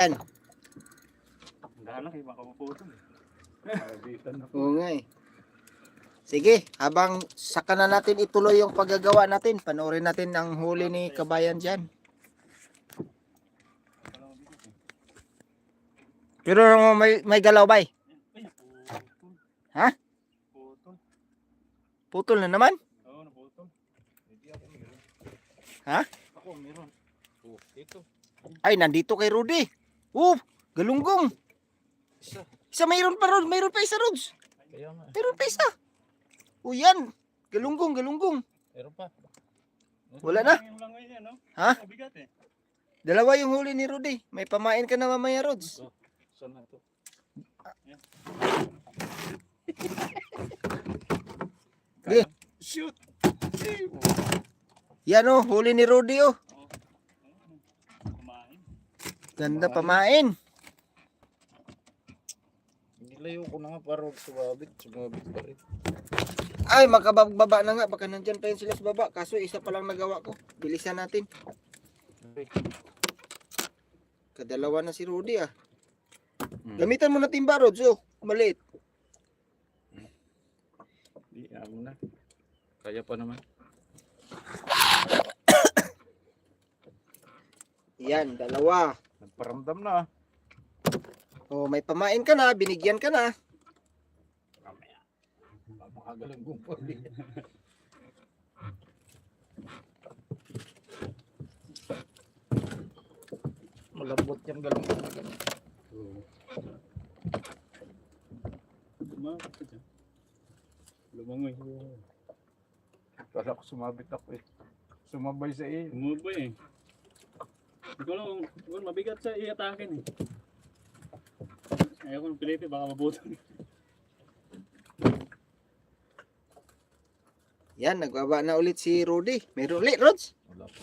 Yan. Dahan lang, iba ka maputol. Oo nga eh. Sige, habang saka na natin ituloy yung paggagawa natin, panoorin natin ang huli ni Kabayan dyan. Pero may galaw ba eh? Ha? Putol. Putol na naman? Oo, naputol. Ha? Ako, meron. Oh, ito. Ay, nandito kay Rudy. Galunggong. Isa mayroon pa Rods, mayroon pa isa Rods. Kaya nga. Mayroon pa isa. Yan. Galunggong. Meron pa. Wala na. Yung langoy niya, no? Ha? Mabigat eh. Dalawa yung huli ni Rudy. May pamain ka na mamaya Rods. Saan na ito? Di. Shoot! Yan oh, huli ni Rudy oh. Kumain. Ganda pamain. Nilayo ko na nga para sumabit pa rin. Ay, makababa na nga. Baka nandyan pa yun sila sa baba. Kaso isa pa lang nagawa ko. Bilisan natin. Kadalawa na si Rudy ah. Gamitan mo na timba Rods oh. Maliit. Di, ako na. Kaya pa naman. Yan, dalawa. Nagparamdam na. Oh, may pamain ka na. Binigyan ka na. Mamaya. Papakagalang gumpol. Malambot yung galong na gano'n. Lumangoy. Kala ko sumabit ako eh. Sumabay sa iyo. Umubay eh. Hindi ko lang kung mabigat sa i-atakin eh. Ayaw ko ng pilite, baka mabutol. Yan, nagbaba na ulit si Rudy. Meron ulit Rods. Wala pa.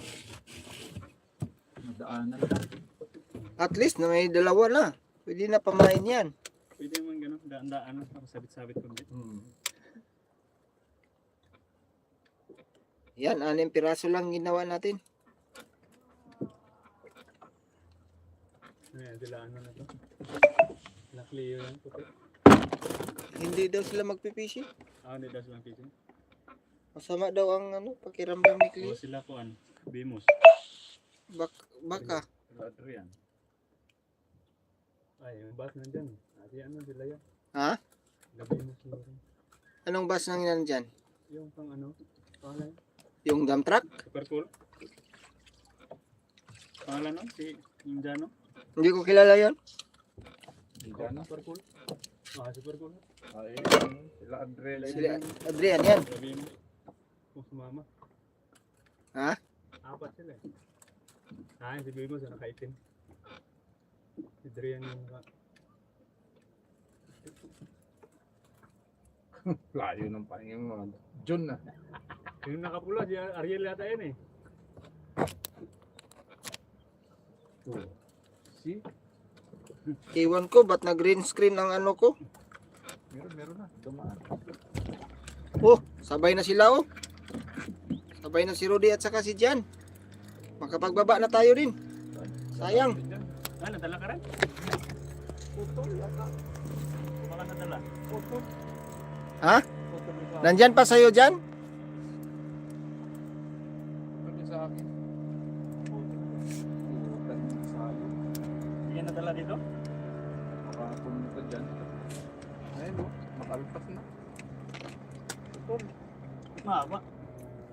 Nadaanan na. At least na may dalawa na. Pwede na pamain yan. Pwede naman gano'n, daan-daan para sabit-sabit ko. Yan, 6 piraso lang ginawa natin. Ayan, dilaan na to. Nakliyo yan. Hindi daw sila magpipisi. Hindi daw silang fishing. Masama daw ang pakiramdam ni O Cleo. sila ko Bimos. Baka. Adrian. Ay, yung bus nandyan. Ati ano sila yan? Ha? Bimos na rin. Anong bus nang yan dyan? Yung pang pangalan? Yung dump truck? Super cool. Pangalan no? Si Indiano? Hindi ko kilala yon. Super cool. Super cool. Ay, sila Andrel. Sila Adrian yan. Sabi mo. Kung sumama. Ha? 4 sila eh. Si Bimos na nakaitim. Si Drian yung Layo ng paningin mo. John na. yung nakapula, si Ariel yata yan eh. See? Iwan ko, ba't na green screen ang ano ko? Meron na. Dumaan. Oh, sabay na sila oh. Sabay na si Rudy at saka si Jan. Makapagbaba na tayo din. Sayang. Nadala ka rin? Putol. Baka nadala. Putol. Ha? Nandyan pa sa'yo Jan? Putol sa akin. Putol sa akin. Hindi yan nadala dito? Makapunta dyan. Ayun o. Makalpas na. Putol. Mahaba.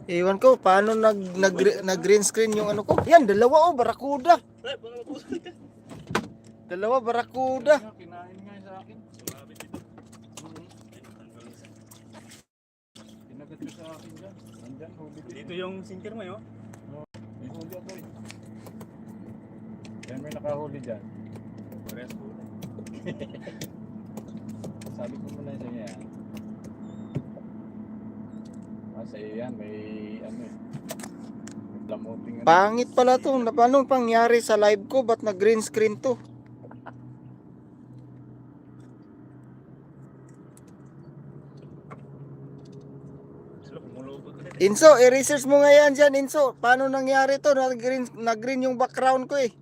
Iwan ko, paano nag green screen yung ano ko? Yan, dalawa oh, barakuda. Ay, baka mapusol ka. Dalawa barakuda. Kinain nga sa akin. Sumabit dito. Kinagat ko sa akin dyan. Nandyan, huli ko. Dito yung sinker mo yun. May huli ako eh. Yan may nakahuli dyan. Parehas po. Sabi ko muna sa niya. Sa iyo yan, may ano eh. May plamuting. Pangit pala to. Paano pangyari sa live ko? Ba't na green screen to? Inso, i-research mo nga yan dyan, Inso. Paano nangyari to? Nag-green yung background ko eh.